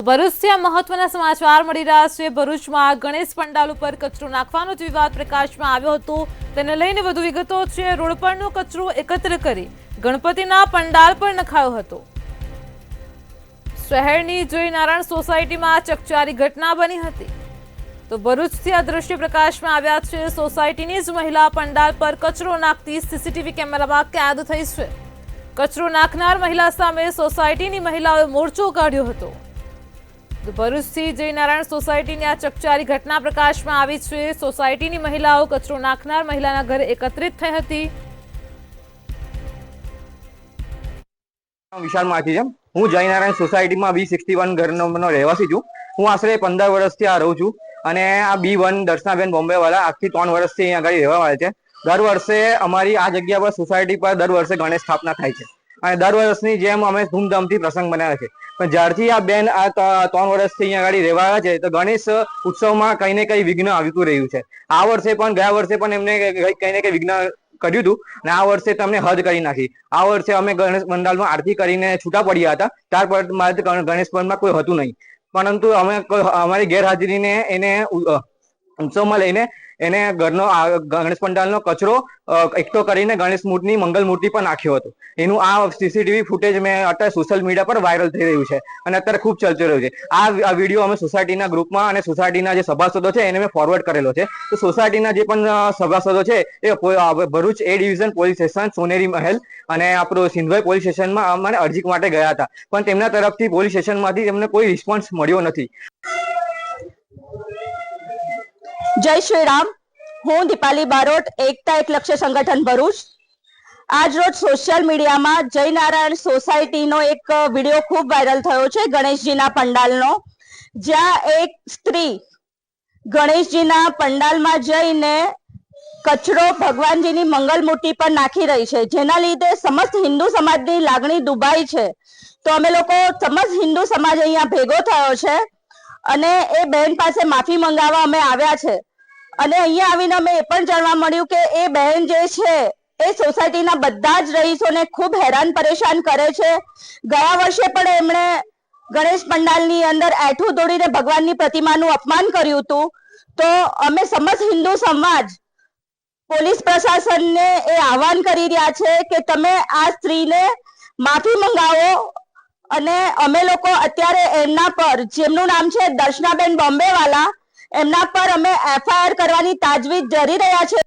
ભરૂચથી આ મહત્વના સમાચાર મળી રહ્યા છે। ભરૂચમાં ગણેશ પંડાલ ઉપર કચરો નાખવાનો જે વિવાદ પ્રકાશમાં આવ્યો હતો તેને લઈને વધુ વિગતો છે। રોડ પરનો કચરો એકત્ર કરી ગણપતિના પંડાલ પર નખાયો હતો। શહેરની જયનારાયણ સોસાયટીમાં ચકચારી ઘટના બની હતી। તો ભરૂચથી આ દ્રશ્ય પ્રકાશમાં આવ્યા છે। સોસાયટીની જ મહિલા પંડાલ પર કચરો નાખતી સીસીટીવી કેમેરામાં કેદ થઈ છે। કચરો નાખનાર મહિલા સામે સોસાયટીની મહિલાઓએ મોરચો કાઢ્યો હતો। ભરૂચથી જયનારાયણ સોસાયટીની આ ચકચારી ઘટના પ્રકાશમાં આવી છે। સોસાયટીની મહિલાઓ કચરો નાખનાર મહિલાના ઘરે એકત્રિત થઈ હતી। વિશાલ માથી છે। હું જયનારાયણ સોસાયટીમાં B61 ઘર નંબરનો રહેવાસી છું। હું આશરે 15 વર્ષથી આ રહું છું અને આ B1 દર્શનાબેન બોમ્બે વાળા આજથી 3 વર્ષથી અહીંયા આગળ રહેવા વાળા છે। દર વર્ષે અમારી આ જગ્યા પર સોસાયટી પર દર વર્ષે ગણેશ સ્થાપના થાય છે અને દર વર્ષની જેમ અમે ધૂમધામથી પ્રસંગ બનાવે છે। પણ જ્યારથી આ બેન આ 3 વર્ષથી અહીંયા આગળ રહેવા આવ્યા છે તો ગણેશ ઉત્સવમાં કંઈ ને કંઈ વિઘ્ન આવતું રહ્યું છે। આ વર્ષે પણ ગયા વર્ષે પણ એમને કંઈ ને કંઈ વિઘ્ન કર્યું હતું અને આ વર્ષે તમને હદ કરી નાખી। આ વર્ષે અમે ગણેશ પંડાલમાં આરતી કરીને છૂટા પડ્યા હતા, ત્યારબાદ ગણેશ પંડાલમાં કોઈ હતું નહીં, પરંતુ અમે અમારી ગેરહાજરીને એને ઉત્સવમાં લઈને એને ઘરનો ગણેશ પંડાલનો કચરો એકઠો કરીને ગણેશ મૂર્તિની મંગલ મૂર્તિ પર નાખ્યો હતો। એનું આ સીસીટીવી ફૂટેજ મેં અત્યારે સોશિયલ મીડિયા પર વાયરલ થઈ રહ્યું છે અને અત્યારે ખૂબ ચર્ચી રહ્યું છે। આ વિડીયો અમે સોસાયટીના ગ્રુપમાં અને સોસાયટીના જે સભાસદો છે એને મેં ફોરવર્ડ કરેલો છે। તો સોસાયટીના જે પણ સભાસદો છે એ Bharuch A division police station, Soneri Mahal અને આપણું સિંધવાઈ પોલીસ સ્ટેશનમાં અમને અરજી માટે ગયા હતા, પણ તેમના તરફથી પોલીસ સ્ટેશનમાંથી તેમને કોઈ રિસ્પોન્સ મળ્યો નથી। जय श्री राम। हूँ दीपाली बारोट, एकता एक लक्ष्य संगठन भरूच। आज रोज सोशल मीडिया में जयनारायण सोसायटी नो एक वीडियो खूब वायरल थयो छे गणेशजी ना पंडाल नो, ज्या एक स्त्री गणेशजी ना पंडाल में जईने कचरो भगवानजी नी मंगल मूर्ति पर नाखी रही है, जेना लीधे समस्त हिंदू समाज नी लागणी दुबाई है। तो अमे लोको समस्त हिंदू समाज अहींया भेगो थयो छे અને એ બહેન પાસે માફી મંગાવવા અમે આવ્યા છે અને અહીંયા આવીને અમે એ પણ જાણવા મળ્યું કે એ બહેન જે છે એ સોસાયટીના બધા જ રહીશોને ખૂબ હેરાન પરેશાન કરે છે। ગયા વર્ષે પણ એમણે ગણેશ પંડાલની અંદર એઠું દોડીને ભગવાનની પ્રતિમાનું અપમાન કર્યું હતું। તો અમે સમસ્ત હિન્દુ સમાજ પોલીસ પ્રશાસનને એ આહવાન કરી રહ્યા છે કે તમે આ સ્ત્રીને માફી મંગાવો અને અમે લોકો અત્યારે એમના પર, જેમનું નામ છે દર્શનાબેન બોમ્બે વાલા, એમના પર અમે FIR કરવાની તાજવીજ ધરી રહ્યા છે।